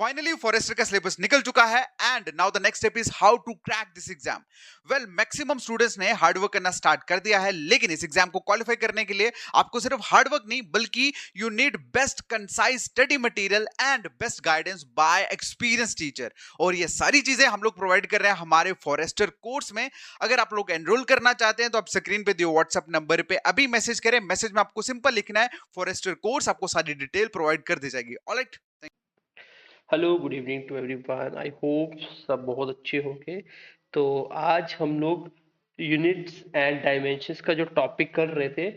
Finally forester का syllabus निकल चुका है and now the next step is how to crack this exam. Well maximum students ने hard work करना स्टार्ट कर दिया है, लेकिन इस एग्जाम को क्वालिफाई करने के लिए आपको सिर्फ हार्डवर्क नहीं बल्कि you need best concise study material and best guidance bye experience teacher. और ये सारी चीजें हम लोग प्रोवाइड कर रहे हैं हमारे फॉरेस्टर कोर्स में। अगर आप लोग एनरोल करना चाहते हैं तो आप स्क्रीन पे दिए व्हाट्सएप नंबर पे अभी मैसेज करें। मैसेज में आपको सिंपल लिखना है फॉरेस्टर कोर्स, आपको सारी डिटेल प्रोवाइड कर दी जाएगी। Alright, hello good evening to everyone. I hope सब बहुत अच्छे होंगे। तो आज हम लोग यूनिट्स एंड डायमेंशंस का जो टॉपिक कर रहे थे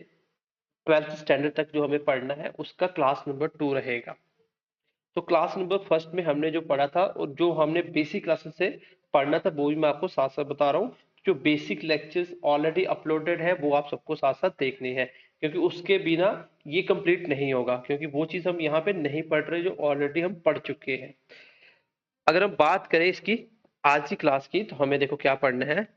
12th स्टैंडर्ड तक जो हमें पढ़ना है उसका क्लास नंबर 2 रहेगा। तो क्लास नंबर फर्स्ट में हमने जो पढ़ा था और जो हमने बेसिक क्लासेस से पढ़ना था वो भी मैं आपको साथ साथ बता रहा हूँ। जो बेसिक लेक्चर्स ऑलरेडी अपलोडेड है वो आप सबको साथ साथ देखने हैं, क्योंकि उसके बिना ये कंप्लीट नहीं होगा, क्योंकि वो चीज़ हम यहाँ पे नहीं पढ़ रहे जो ऑलरेडी हम पढ़ चुके हैं। अगर हम बात करें इसकी आज की क्लास की, तो हमें देखो क्या पढ़ना है।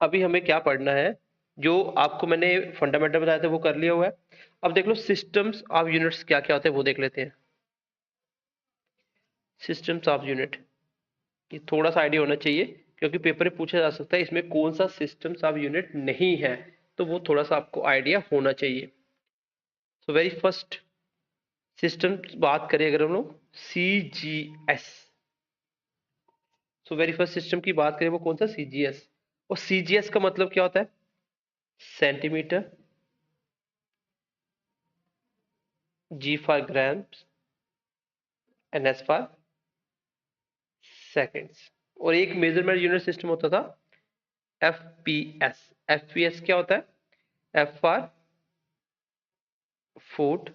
अभी हमें क्या पढ़ना है, जो आपको मैंने फंडामेंटल बताया था वो कर लिया हुआ है। अब देख लो सिस्टम्स ऑफ यूनिट्स क्या क्या होते हैं वो देख लेते हैं। सिस्टम्स ऑफ यूनिट, ये थोड़ा सा आइडिया होना चाहिए, क्योंकि पेपर में पूछा जा सकता है इसमें कौन सा सिस्टम्स ऑफ यूनिट नहीं है, तो वो थोड़ा सा आपको आइडिया होना चाहिए। सो वेरी फर्स्ट सिस्टम बात करें अगर हम लोग CGS, so very first system की बात करें वो कौन सा CGS। और CGS का मतलब क्या होता है? Centimetre, G for grams and S for seconds. और एक मेजरमेंट यूनिट सिस्टम होता था FPS। FPS क्या होता है? F फॉर फुट,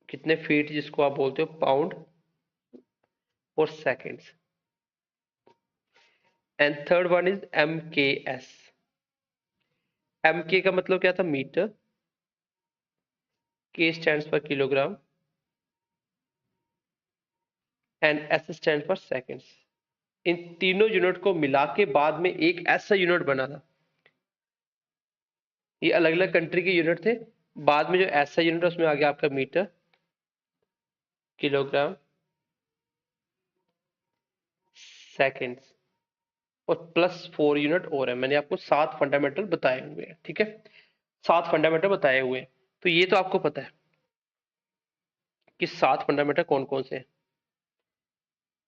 कितने फीट जिसको आप बोलते हो पाउंड, और seconds. And third one is MKS। MK का मतलब क्या था? Metre, K stands for kilogram and S stand for seconds. इन तीनों यूनिट को मिला के बाद में एक ऐसा यूनिट बना था। ये अलग अलग कंट्री के यूनिट थे, बाद में जो ऐसा यूनिट उसमें आ गया आपका मीटर, किलोग्राम, सेकेंड्स, और +4 यूनिट और है। मैंने आपको 7 फंडामेंटल बताए हुए हैं, ठीक है, 7 फंडामेंटल बताए हुए हैं। तो ये तो आपको पता है कि 7 फंडामेंटल कौन कौन से हैं।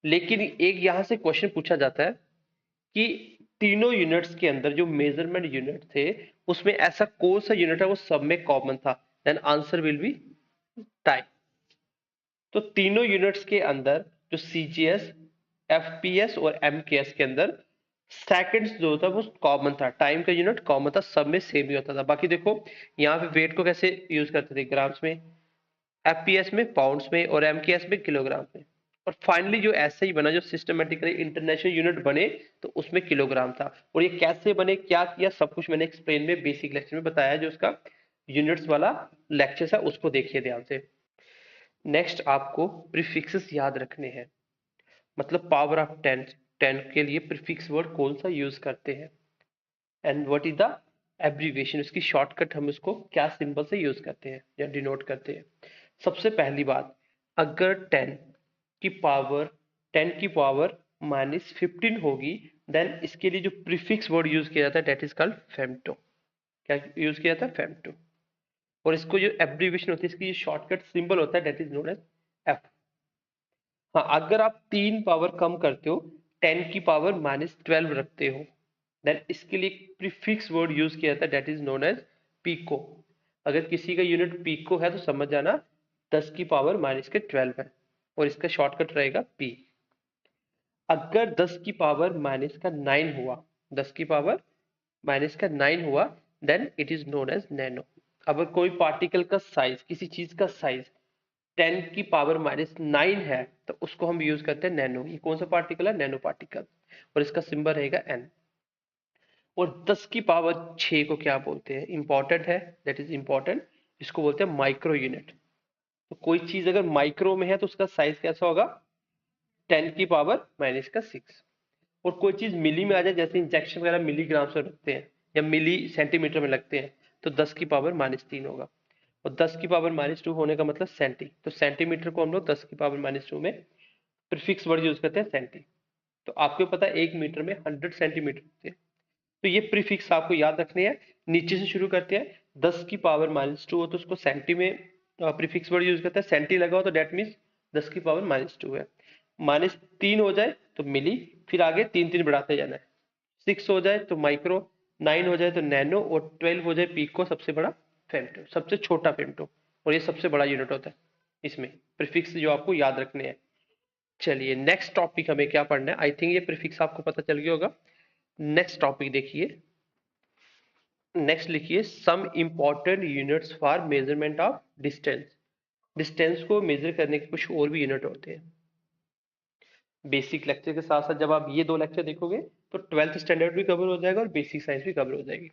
लेकिन एक यहां से क्वेश्चन पूछा जाता है कि तीनों यूनिट्स के अंदर जो मेजरमेंट यूनिट थे उसमें ऐसा कौन सा यूनिट है वो सब में कॉमन था। Then answer will be time. तो तीनों यूनिट्स के अंदर जो CGS, FPS और MKS के अंदर सेकंड्स जो होता है वो कॉमन था, टाइम का यूनिट कॉमन था, सब में सेम ही होता था। बाकी देखो यहाँ पे वेट को कैसे यूज करते थे, ग्राम्स में, FPS में पाउंड्स में, और MKS में किलोग्राम में। और फाइनली जो ऐसे ही बना, जो सिस्टमेटिकली इंटरनेशनल यूनिट बने, तो उसमें किलोग्राम था। और ये कैसे बने, क्या किया, सब कुछ मैंने एक्सप्लेन में बेसिक लेक्चर में बताया। जो उसका यूनिट्स वाला लेक्चर है उसको देखिए ध्यान से। नेक्स्ट आपको प्रीफिक्सेस याद रखने हैं, मतलब पावर ऑफ 10, 10 के लिए प्रीफिक्स वर्ड कौन सा यूज करते हैं, and what is the abbreviation, उसकी शॉर्टकट हम उसको क्या सिंबल से यूज करते हैं या डिनोट करते हैं। सबसे पहली बात, अगर 10 की पावर -15 होगी, देन इसके लिए जो प्रीफिक्स वर्ड यूज किया जाता है दैट इज कॉल्ड फेम्टो। क्या यूज किया जाता है? फेम्टो। और इसको जो एब्रीविएशन होती है, इसकी जो शॉर्टकट सिंबल होता है that is known as F. हाँ, अगर आप 3 पावर कम करते हो, 10 की पावर -12 रखते हो, देन इसके लिए प्रीफिक्स वर्ड यूज किया जाता है that is known as pico. अगर किसी का यूनिट पीको है तो समझ जाना 10 की पावर -12 है, और इसका शॉर्टकट रहेगा पी। अगर 10 की पावर -9 हुआ, 10 की पावर -9 हुआ, then it is known as nano. अगर कोई पार्टिकल का साइज, किसी चीज का साइज 10 की पावर -9 है, तो उसको हम यूज करते हैं नैनो। ये कौन सा पार्टिकल है? नैनो पार्टिकल, और इसका सिंबल रहेगा एन। और 10 की पावर 6 को क्या बोलते हैं? इंपॉर्टेंट है, दैट इज इंपॉर्टेंट, इसको बोलते हैं माइक्रो यूनिट। तो कोई चीज अगर माइक्रो में है तो उसका साइज कैसा होगा? 10 की पावर -6। और कोई चीज मिली में आ जाए, जैसे इंजेक्शन वगैरह मिलीग्राम से रखते हैं या मिली सेंटीमीटर में लगते हैं, तो 10 की पावर -3 होगा। और 10 की पावर -2 होने का मतलब सेंटी, तो सेंटीमीटर को हम लोग 10 की पावर -2 में प्रीफिक्स वर्ड यूज करते हैं सेंटी। तो आपको पता है 1 मीटर में 100 सेंटीमीटर होते हैं, तो ये प्रीफिक्स आपको याद रखने हैं। नीचे से शुरू करते हैं, 10 की पावर -2 हो तो उसको सेंटी में प्रीफिक्स वर्ड यूज करते हैं, सेंटी लगा हो तो डेट मीन्स 10 की पावर -2 है। -3 हो जाए तो मिली, फिर आगे 3 बढ़ाते जाना है, 6 हो जाए तो माइक्रो, 9 हो जाए तो नैनो, और 12 हो जाए पीको, सबसे बड़ा फेम्टो, सबसे छोटा फेम्टो, और ये सबसे बड़ा यूनिट होता है। इसमें प्रीफिक्स जो आपको याद रखने हैं। चलिए नेक्स्ट टॉपिक हमें क्या पढ़ना है, आई थिंक ये प्रीफिक्स आपको पता चल गया होगा। नेक्स्ट टॉपिक देखिए, नेक्स्ट लिखिए some important units for measurement of distance. Distance को मेजर करने के कुछ और भी यूनिट होते हैं। बेसिक लेक्चर के साथ साथ जब आप ये 2 लेक्चर देखोगे तो 12th स्टैंडर्ड भी कवर हो जाएगा और बेसिक साइंस भी कवर हो जाएगी।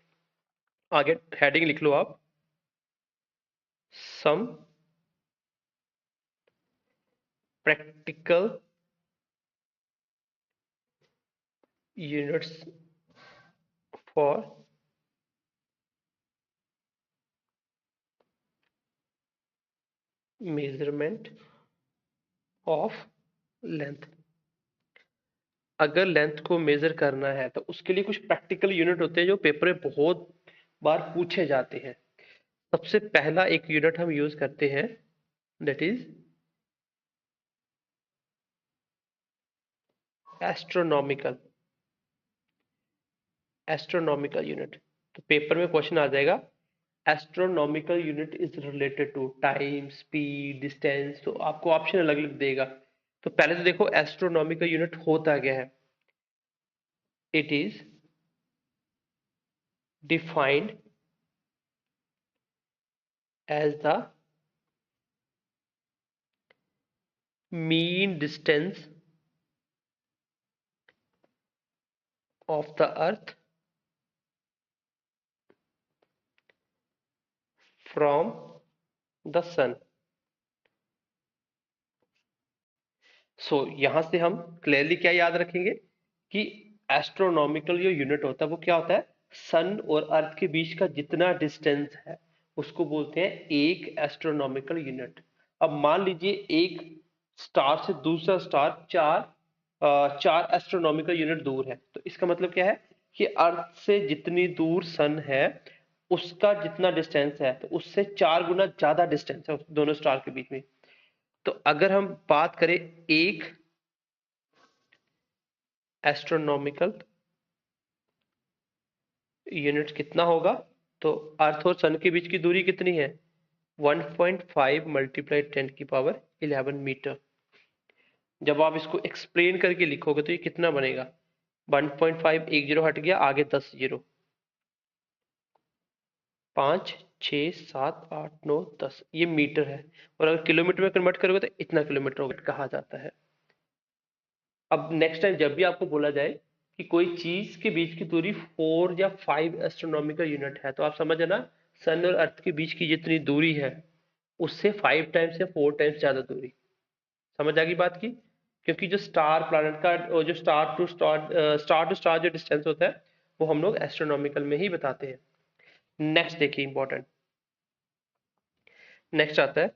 आगे हेडिंग लिख लो आप, some practical units for measurement of length. अगर लेंथ को मेजर करना है तो उसके लिए कुछ प्रैक्टिकल यूनिट होते हैं जो पेपर में बहुत बार पूछे जाते हैं। सबसे पहला एक यूनिट हम यूज करते हैं, that is astronomical. Astronomical unit, तो पेपर में क्वेश्चन आ जाएगा, astronomical unit is related to time, speed, distance, तो आपको ऑप्शन अलग अलग देगा। तो पहले तो देखो एस्ट्रोनॉमिकल यूनिट होता क्या है। It is defined as the mean distance of the earth from the sun. So यहां से हम क्लियरली क्या याद रखेंगे कि एस्ट्रोनॉमिकल जो यूनिट होता है वो क्या होता है, सन और अर्थ के बीच का जितना डिस्टेंस है उसको बोलते हैं एक एस्ट्रोनॉमिकल यूनिट। अब मान लीजिए एक स्टार से दूसरा स्टार चार एस्ट्रोनॉमिकल यूनिट दूर है, तो इसका मतलब क्या है कि अर्थ से जितनी दूर सन है उसका जितना डिस्टेंस है तो उससे 4 गुना ज्यादा डिस्टेंस है उस दोनों स्टार के बीच में। तो अगर हम बात करें एक एस्ट्रोनॉमिकल यूनिट कितना होगा, तो अर्थ और सन के बीच की दूरी कितनी है, 1.5 मल्टीप्लाई 10 की पावर 11 मीटर। जब आप इसको एक्सप्लेन करके लिखोगे तो ये कितना बनेगा, 1.5, एक जीरो हट गया, आगे 10 जीरो, 5 6 7 8 9 10, ये मीटर है। और अगर किलोमीटर में कन्वर्ट करोगे तो इतना किलोमीटर होगा कहा जाता है। अब नेक्स्ट टाइम जब भी आपको बोला जाए कि कोई चीज के बीच की दूरी 4 या 5 एस्ट्रोनॉमिकल यूनिट है, तो आप समझ ना, सन और अर्थ के बीच की जितनी दूरी है उससे 5 टाइम्स या 4 टाइम्स ज्यादा दूरी। समझ आ गई बात की, क्योंकि जो स्टार प्लैनेट का और जो स्टार टू स्टार जो डिस्टेंस होता है वो हम लोग एस्ट्रोनॉमिकल में ही बताते हैं। नेक्स्ट देखिए इंपॉर्टेंट, नेक्स्ट आता है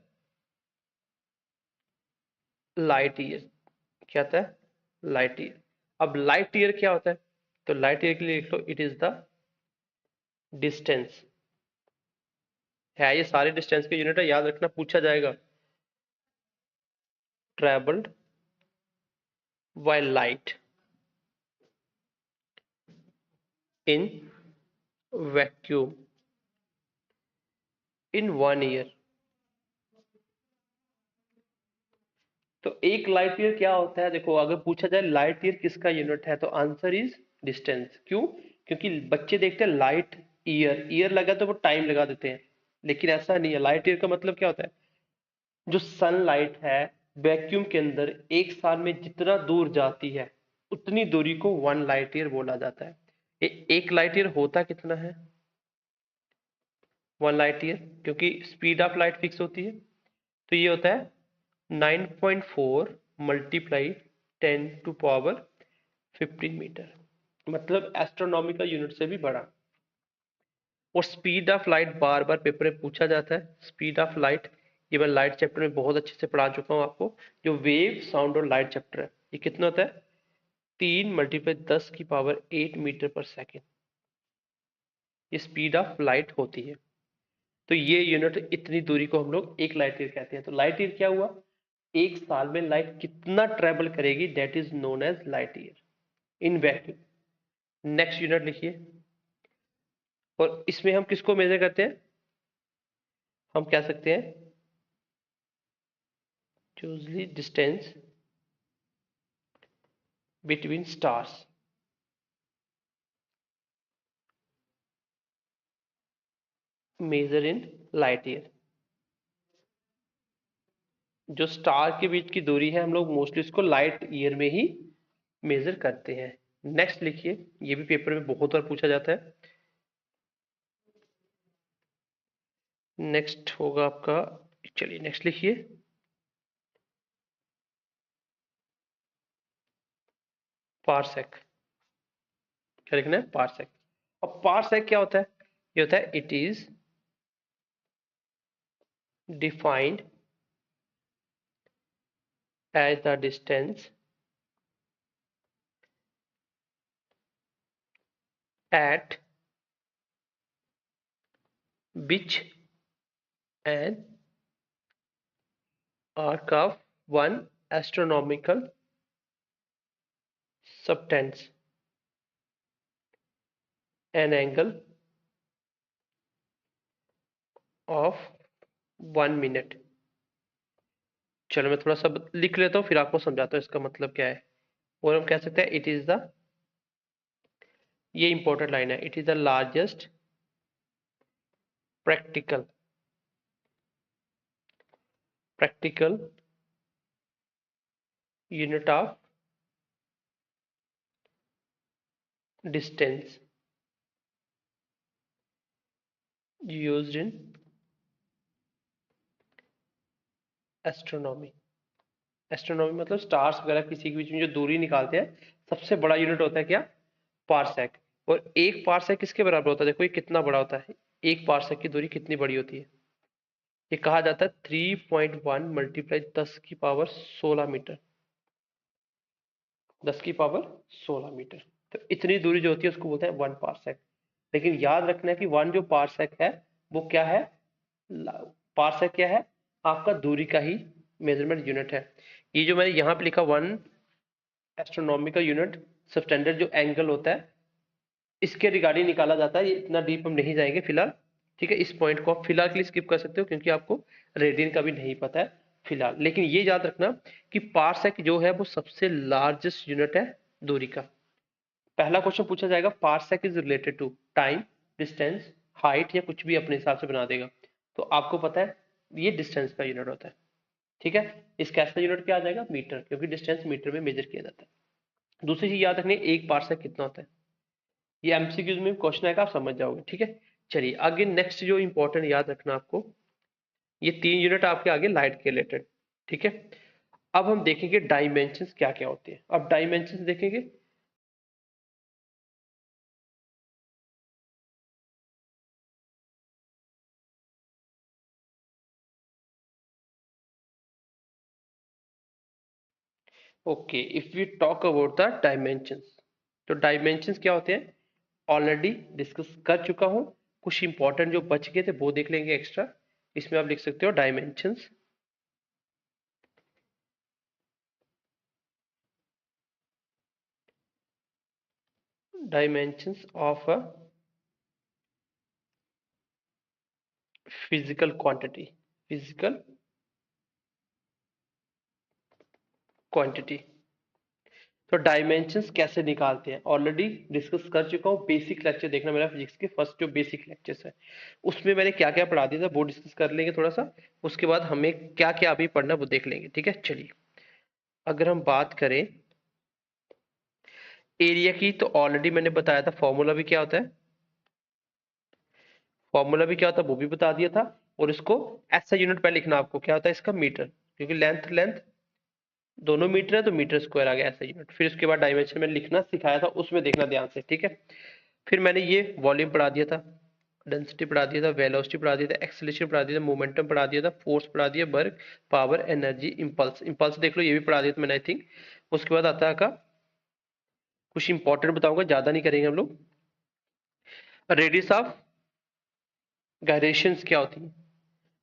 लाइट ईयर। क्या आता है, लाइट ईयर। अब लाइट ईयर क्या होता है, तो लाइट ईयर के लिए लिख लो, इट इज द डिस्टेंस, है ये सारे डिस्टेंस के यूनिट है, याद रखना पूछा जाएगा। Travelled by light in vacuum in 1 year. तो एक लाइट ईयर क्या होता है, देखो अगर पूछा जाए लाइट ईयर किसका यूनिट है तो आंसर इज डिस्टेंस। क्यों, क्योंकि बच्चे देखते हैं लाइट ईयर, ईयर लगा तो वो टाइम लगा देते हैं, लेकिन ऐसा नहीं है। लाइट ईयर का मतलब क्या होता है, जो सनलाइट है वैक्यूम के अंदर एक साल में जितना दूर जाती है उतनी दूरी को 1 लाइट ईयर बोला जाता है। एक लाइट ईयर होता कितना है, 1 लाइट ईयर, क्योंकि स्पीड ऑफ लाइट फिक्स होती है, तो ये होता है 9.4 मल्टीप्लाई 10 टू पावर 15 मीटर, मतलब एस्ट्रोनॉमिकल यूनिट से भी बड़ा। और speed of light bar bar paper में पूछा जाता है। स्पीड ऑफ लाइट ये मैं लाइट चैप्टर में बहुत अच्छे से पढ़ा चुका हूँ आपको। जो वेव साउंड और लाइट चैप्टर है ये कितना होता है, 3 × 10⁸ मीटर पर सेकेंड, ये स्पीड ऑफ लाइट होती है। तो ये यूनिट, इतनी दूरी को हम लोग एक लाइट ईयर कहते हैं। तो लाइट ईयर क्या हुआ, एक साल में लाइट कितना ट्रेवल करेगी, that is known as light year in vacuum. Next unit लिखिए। और इसमें हम किसको मेजर करते हैं, हम कह सकते हैं usually distance between stars. Measure in light year, जो स्टार के बीच की दूरी है हम लोग मोस्टली इसको लाइट ईयर में ही मेजर करते हैं। नेक्स्ट लिखिए, ये भी पेपर में बहुत बार पूछा जाता है। नेक्स्ट होगा आपका, चलिए नेक्स्ट लिखिए, पारसेक। क्या लिखना है, पारसेक। अब पारसेक क्या होता है, ये होता है it is defined as the distance at which an arc of one astronomical subtends an angle of 1 minute। चलो मैं थोड़ा सा लिख लेता हूँ फिर आपको समझाता हूँ इसका मतलब क्या है। और हम कह सकते हैं इट इज द, ये इंपॉर्टेंट लाइन है, it is the largest practical unit of distance used in astronomy. Astronomy मतलब स्टार्स वगैरह किसी के बीच में जो दूरी निकालते हैं, सबसे बड़ा यूनिट होता है क्या, पारसेक। और एक पारसेक किसके बराबर होता है, देखो ये कितना बड़ा होता है, एक पारसेक की दूरी कितनी बड़ी होती है, ये कहा जाता है 3.1 × 10⁻16 मीटर, 10⁻16 मीटर। तो इतनी दूरी जो होती है उसको बोलते हैं 1 पारसेक। लेकिन याद रखना है कि 1 जो पारसेक है वो क्या है, पारसेक क्या है, आपका दूरी का ही मेजरमेंट यूनिट है। ये जो मैंने यहाँ पे लिखा 1 एस्ट्रोनॉमिकल यूनिट सबटेंडेड जो एंगल होता है, इसके रिगार्डिंग निकाला जाता है। ये इतना डीप हम नहीं जाएंगे फिलहाल, ठीक है। इस पॉइंट को आप फिलहाल के लिए स्किप कर सकते हो क्योंकि आपको रेडियन का भी नहीं पता है फिलहाल। लेकिन ये याद रखना कि पारसेक जो है वो सबसे लार्जेस्ट यूनिट है दूरी का। पहला क्वेश्चन पूछा जाएगा, parsec is related to time, distance, height, या कुछ भी अपने हिसाब से बना देगा। तो आपको पता है ये डिस्टेंस का यूनिट होता है, ठीक है। इसका ऐसा यूनिट क्या आ जाएगा, मीटर, क्योंकि डिस्टेंस मीटर में मेजर किया जाता है। दूसरी चीज याद रखनी, एक पारसेक कितना होता है, ये एमसीक्यूज में क्वेश्चन आएगा, आप समझ जाओगे, ठीक है। चलिए आगे नेक्स्ट जो इंपॉर्टेंट याद रखना आपको, ये 3 यूनिट आपके आगे लाइट के रिलेटेड, ठीक है। अब हम देखेंगे डायमेंशंस क्या क्या होते हैं। अब डायमेंशंस देखेंगे, okay, if we talk about the dimensions, तो डायमेंशंस क्या होते हैं ऑलरेडी डिस्कस कर चुका हूं। कुछ इंपॉर्टेंट जो बच गए थे वो देख लेंगे एक्स्ट्रा। इसमें आप लिख सकते हो dimensions, dimensions of a physical quantity, physical quantity. तो डायमेंशंस कैसे निकालते हैं ऑलरेडी डिस्कस कर चुका हूँ। बेसिक लेक्चर देखना मेरा फिजिक्स के फर्स्ट जो बेसिक लेक्चर्स है, उसमें मैंने क्या क्या पढ़ा दिया था वो डिस्कस कर लेंगे थोड़ा सा। उसके बाद हमें क्या क्या अभी पढ़ना वो देख लेंगे, ठीक है। चलिए अगर हम बात करें एरिया की, तो ऑलरेडी मैंने बताया था फॉर्मूला भी क्या होता है, फॉर्मूला भी क्या होता है वो भी बता दिया था। और इसको ऐसा यूनिट पे लिखना आपको, क्या होता है इसका, मीटर, क्योंकि लेंथ लेंथ दोनों मीटर है तो मीटर स्क्वायर आ गया ऐसा यूनिट। फिर उसके बाद डायमेंशन में लिखना सिखाया था, उसमें देखना ध्यान से, ठीक है। फिर मैंने ये वॉल्यूम पढ़ा दिया था, डेंसिटी पढ़ा दिया था, वेलोसिटी पढ़ा दिया था, एक्सेलरेशन पढ़ा दिया था, मोमेंटम पढ़ा दिया था, फोर्स पढ़ा दिया, work, power, energy, impulse. Impulse देख लो, ये भी पढ़ा दिया था मैंने आई थिंक। उसके बाद आता है का कुछ इंपॉर्टेंट बताऊंगा, ज्यादा नहीं करेंगे हम लोग। रेडियस ऑफ गायरेशंस क्या होती है?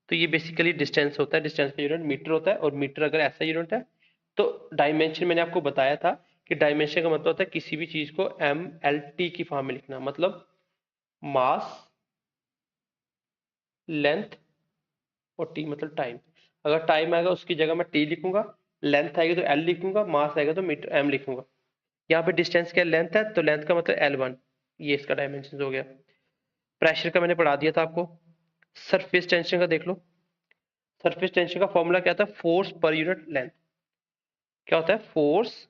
तो ये बेसिकली डिस्टेंस होता है, डिस्टेंस का यूनिट मीटर होता है, और मीटर अगर ऐसा यूनिट है तो डायमेंशन मैंने आपको बताया था कि डायमेंशन का मतलब होता है किसी भी चीज को एम एल टी की फॉर्म में लिखना, मतलब मास, लेंथ और टी मतलब टाइम। अगर टाइम आएगा उसकी जगह मैं टी लिखूंगा, लेंथ आएगी तो एल लिखूंगा, मास आएगा तो मीटर एम लिखूंगा। यहाँ पे डिस्टेंस क्या लेंथ है, तो लेंथ का मतलब L1, ये इसका डायमेंशन हो गया। प्रेशर का मैंने पढ़ा दिया था आपको। सरफेस टेंशन का देख लो। सरफेस टेंशन का फॉर्मूला क्या था, फोर्स पर यूनिट लेंथ। क्या होता है, फोर्स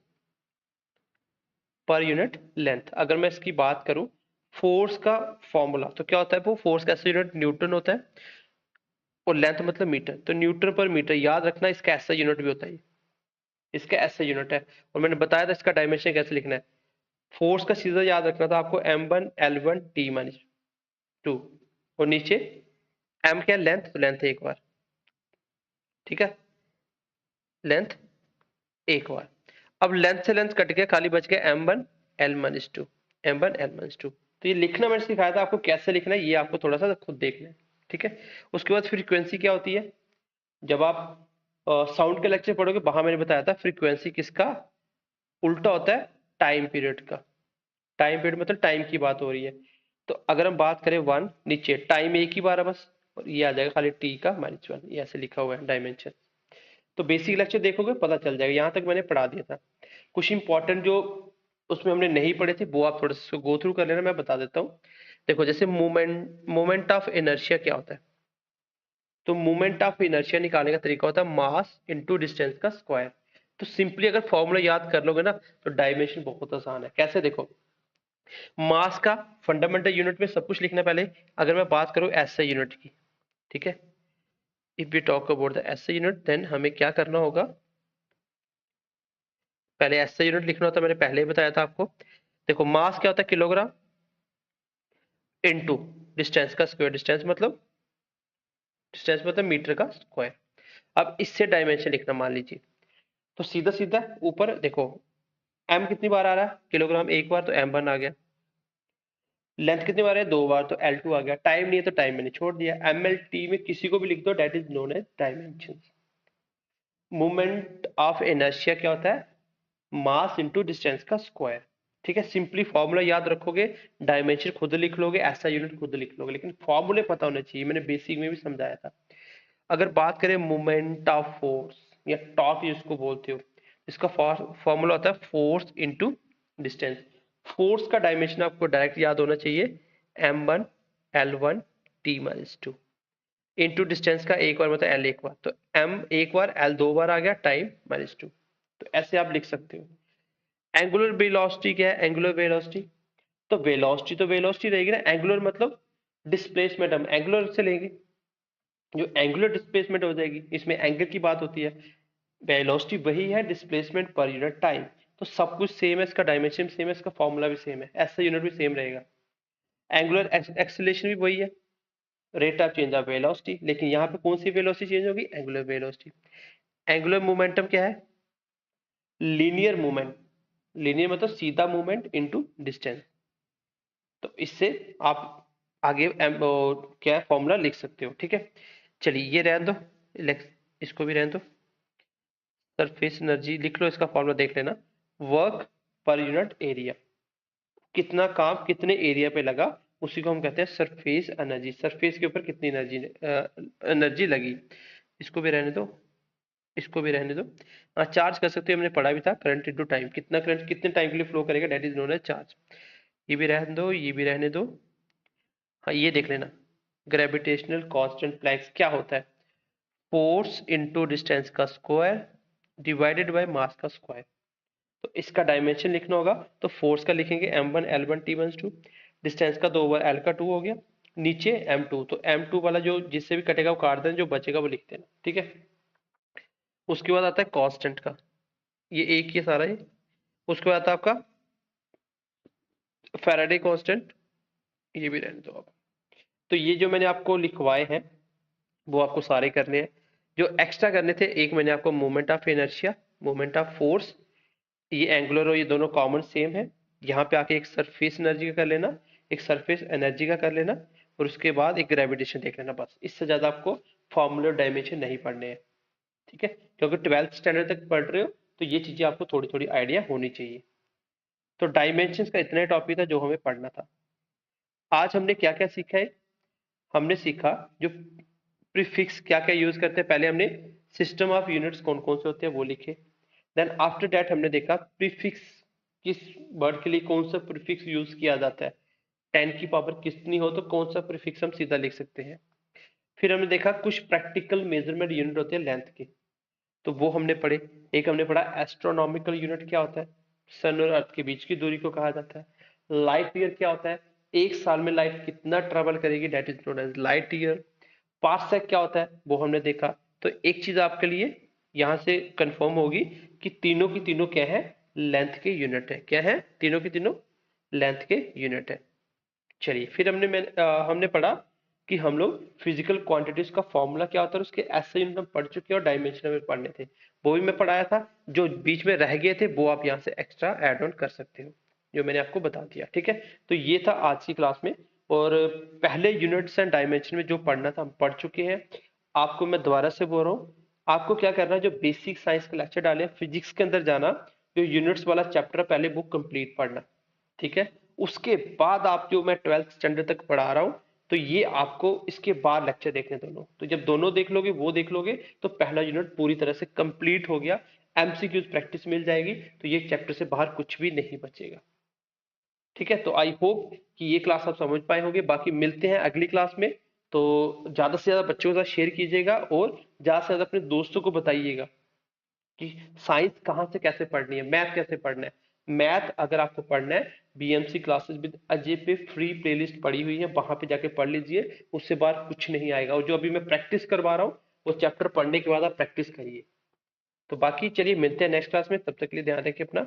पर यूनिट लेंथ। अगर मैं इसकी बात करूं फोर्स का फॉर्मूला, तो क्या होता है, वो फोर्स का यूनिट न्यूटन होता है, और लेंथ मतलब मीटर, तो न्यूटन पर मीटर याद रखना, इसका ऐसा यूनिट भी होता है, इसका ऐसा यूनिट है। और मैंने बताया था इसका डायमेंशन कैसे लिखना है। फोर्स का सीधा याद रखना था आपको, M1L1T-2, और नीचे एम क्या, लेंथ, तो लेंथ एक बार, ठीक है, लेंथ एक बार। अब लेंथ से लेंथ कट गया, खाली बच गया M1L-2, M1L-2। तो ये लिखना मैंने सिखाया था आपको, कैसे लिखना है ये आपको थोड़ा सा खुद देखना है, ठीक है। उसके बाद फ्रीक्वेंसी क्या होती है, जब आप साउंड के लेक्चर पढ़ोगे वहां मैंने बताया था फ्रीक्वेंसी किसका उल्टा होता है, टाइम पीरियड का। टाइम पीरियड मतलब टाइम की बात हो रही है। तो अगर हम बात करें 1, नीचे टाइम एक ही बार है बस, और ये आ जाएगा खाली टी का -1, ये ऐसे लिखा हुआ है डायमेंशन। तो बेसिक लेक्चर देखोगे पता चल जाएगा, यहाँ तक मैंने पढ़ा दिया था। कुछ इंपॉर्टेंट जो उसमें हमने नहीं पढ़े थे वो आप थोड़ा सा गो थ्रू कर लेना, मैं बता देता हूँ। देखो जैसे मोमेंट ऑफ इनर्शिया क्या होता है, तो मोमेंट ऑफ इनर्शिया निकालने का तरीका होता है मास इंटू डिस्टेंस का स्क्वायर। तो सिंपली अगर फॉर्मूला याद कर लोगे ना तो डायमेंशन बहुत आसान है। कैसे, देखो मास का फंडामेंटल यूनिट में सब कुछ लिखना पहले। अगर मैं बात करूं एसआई यूनिट की, ठीक है, if we talk about the SI unit then हमें क्या करना होगा, पहले एसआई यूनिट लिखना होता है, मैंने पहले ही बताया था आपको। देखो मास क्या होता है, किलोग्राम इनटू डिस्टेंस का स्क्वायर, डिस्टेंस मतलब मीटर का स्क्वायर। अब इससे डायमेंशन लिखना, मान लीजिए, तो सीधा सीधा ऊपर देखो एम कितनी बार आ रहा है, किलोग्राम एक बार तो M1 आ गया, लेंथ कितनी बार है, दो बार तो L2 आ गया। टाइम नहीं है तो टाइम मैंने छोड़ दिया, MLT में किसी को भी लिख दो, that is known as dimension. Moment of inertia क्या होता है, मास इंटू डिस्टेंस का स्क्वायर, ठीक है। सिंपली फॉर्मूला याद रखोगे, डायमेंशन खुद लिख लोगे, ऐसा यूनिट खुद लिख लोगे, लेकिन फॉर्मूले पता होने चाहिए, मैंने बेसिक में भी समझाया था। अगर बात करें मोमेंट ऑफ फोर्स या टॉर्क जिसको बोलते हो, इसका फॉर्मूला होता है फोर्स इंटू डिस्टेंस। फोर्स का डायमेंशन आपको डायरेक्ट याद होना चाहिए, M1L1T-2 इंटू डिस्टेंस का एक बार मतलब L एक बार, तो M एक बार, L दो बार आ गया, टाइम -2। तो ऐसे आप लिख सकते हो। एंगुलर वेलोसिटी क्या है, एंगुलर वेलोसिटी, तो वेलोसिटी रहेगी ना, एंगुलर मतलब डिस्प्लेसमेंट, हम एंगुलर से लेंगे, जो एंगुलर डिस्प्लेसमेंट हो जाएगी, इसमें एंगल की बात होती है। वेलोसिटी वही है, डिस्प्लेसमेंट पर यूनिट टाइम। तो सब कुछ सेम है, इसका डायमेंशन सेम है, इसका फॉर्मूला भी सेम है, ऐसा यूनिट भी सेम रहेगा। एंगुलर एक्सेलरेशन भी वही है, rate of change of velocity, लेकिन यहाँ पे कौन सी वेलोसिटी चेंज होगी, एंगुलर वेलोसिटी। एंगुलर मोमेंटम क्या है, लीनियर मूवमेंट, लीनियर मतलब सीधा मूवमेंट इनटू डिस्टेंस। तो इससे आप आगे क्या है फॉर्मूला लिख सकते हो, ठीक है। चलिए ये रहने दो, इसको भी रहने दो। सरफेस एनर्जी लिख लो, इसका फॉर्मूला देख लेना, वर्क पर यूनिट एरिया, कितना काम कितने एरिया पे लगा उसी को हम कहते हैं सरफेस एनर्जी। सरफेस के ऊपर कितनी एनर्जी लगी। इसको भी रहने दो, इसको भी रहने दो। हाँ चार्ज कर सकते हो, हमने पढ़ा भी था, करंट इनटू टाइम, कितना करंट कितने टाइम के लिए फ्लो करेगा, that is known as charge. ये भी रहने दो, ये भी रहने दो। हाँ ये देख लेना, ग्रेविटेशनल कांस्टेंट फ्लैक्स क्या होता है, फोर्स इनटू डिस्टेंस का स्क्वायर डिवाइडेड बाय मास का स्क्वायर। तो इसका डायमेंशन लिखना होगा, तो फोर्स का लिखेंगे M1L1T-2, डिस्टेंस का दो बार L का 2 हो गया, नीचे M2, तो M2 वाला जो जिससे भी कटेगा वो काट देना, जो बचेगा वो लिख देना, ठीक है। उसके बाद आता है कांस्टेंट का, ये एक ही सारा ही। उसके बाद आता है आपका फैराडे कांस्टेंट, ये भी रहने दो आप। तो ये जो मैंने आपको लिखवाए हैं वो आपको सारे करने हैं। जो एक्स्ट्रा करने थे, एक मैंने आपको moment of inertia, moment of force, ये एंगुलर और ये दोनों कॉमन सेम है। यहाँ पे आके एक सरफेस एनर्जी का कर लेना, एक सरफेस एनर्जी का कर लेना, और उसके बाद एक ग्रेविटेशन देख लेना। बस इससे ज्यादा आपको फॉर्मूले और डायमेंशन नहीं पढ़ने हैं, ठीक है? क्योंकि 12th स्टैंडर्ड तक पढ़ रहे हो तो ये चीजें आपको थोड़ी थोड़ी आइडिया होनी चाहिए। तो डायमेंशन का इतना ही टॉपिक था जो हमें पढ़ना था। आज हमने क्या क्या सीखा है? हमने सीखा जो प्रीफिक्स क्या क्या यूज करते हैं। पहले हमने सिस्टम ऑफ यूनिट्स कौन कौन से होते हैं वो लिखे। देन आफ्टर दैट हमने देखा प्रीफिक्स किस वर्ड के लिए कौन सा प्रीफिक्स यूज किया जाता है। 10 की पावर कितनी हो तो कौन सा प्रीफिक्स हम सीधा लिख सकते हैं। फिर हमने देखा कुछ प्रैक्टिकल मेजरमेंट यूनिट होते हैं लेंथ के, तो वो हमने पढ़े। एक हमने पढ़ा एस्ट्रोनॉमिकल यूनिट क्या होता है, सन और अर्थ के बीच की दूरी को कहा जाता है। लाइट ईयर क्या होता है, एक साल में लाइट कितना ट्रेवल करेगी, that is known as light year. Parsec क्या होता है वो हमने देखा। तो एक चीज आपके लिए यहां से कंफर्म होगी कि तीनों की तीनों क्या है, लेंथ के यूनिट है। क्या है, तीनों की तीनों लेंथ के यूनिट है। चलिए फिर हमने पढ़ा कि हम लोग फिजिकल क्वांटिटीज का फॉर्मूला क्या होता है, उसके ऐसे यूनिट हम पढ़ चुके हैं और डायमेंशन में पढ़ने थे, वो भी मैं पढ़ाया था। जो बीच में रह गए थे वो आप यहाँ से एक्स्ट्रा ऐड ऑन कर सकते हो, जो मैंने आपको बता दिया, ठीक है? तो ये था आज की क्लास में। और पहले यूनिट्स एंड डायमेंशन में जो पढ़ना था हम पढ़ चुके हैं। आपको मैं दोबारा से बोल रहा हूँ, आपको क्या करना है, जो बेसिक साइंस के लेक्चर डाले फिजिक्स के अंदर जाना, जो यूनिट्स वाला चैप्टर पहले बुक कंप्लीट पढ़ना, ठीक है? उसके बाद आप जो मैं 12th स्टैंडर्ड तक पढ़ा रहा हूँ, तो ये आपको इसके बाद लेक्चर देखने दोनों। तो जब दोनों देख लोगे, वो देख लोगे, तो पहला यूनिट पूरी तरह से कंप्लीट हो गया। एमसीक्यूज प्रैक्टिस मिल जाएगी, तो ये चैप्टर से बाहर कुछ भी नहीं बचेगा, ठीक है? तो आई होप कि ये क्लास आप समझ पाए होंगे। बाकी मिलते हैं अगली क्लास में। तो ज्यादा से ज्यादा बच्चों के साथ शेयर कीजिएगा और ज्यादा से ज्यादा अपने दोस्तों को बताइएगा कि साइंस कहाँ से कैसे पढ़नी है, मैथ कैसे पढ़ना है। मैथ अगर आपको पढ़ना है, बीएमसी क्लासेस विद अजय पे फ्री प्लेलिस्ट पड़ी हुई है, वहां पे जाके पढ़ लीजिए। उससे बाहर कुछ नहीं आएगा। और जो अभी मैं प्रैक्टिस करवा रहा हूँ, वो चैप्टर पढ़ने के बाद आप प्रैक्टिस करिए। तो बाकी चलिए मिलते हैं नेक्स्ट क्लास में, तब तक के लिए ध्यान रखिए अपना।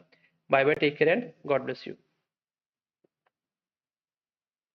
Bye bye, take care and god bless you.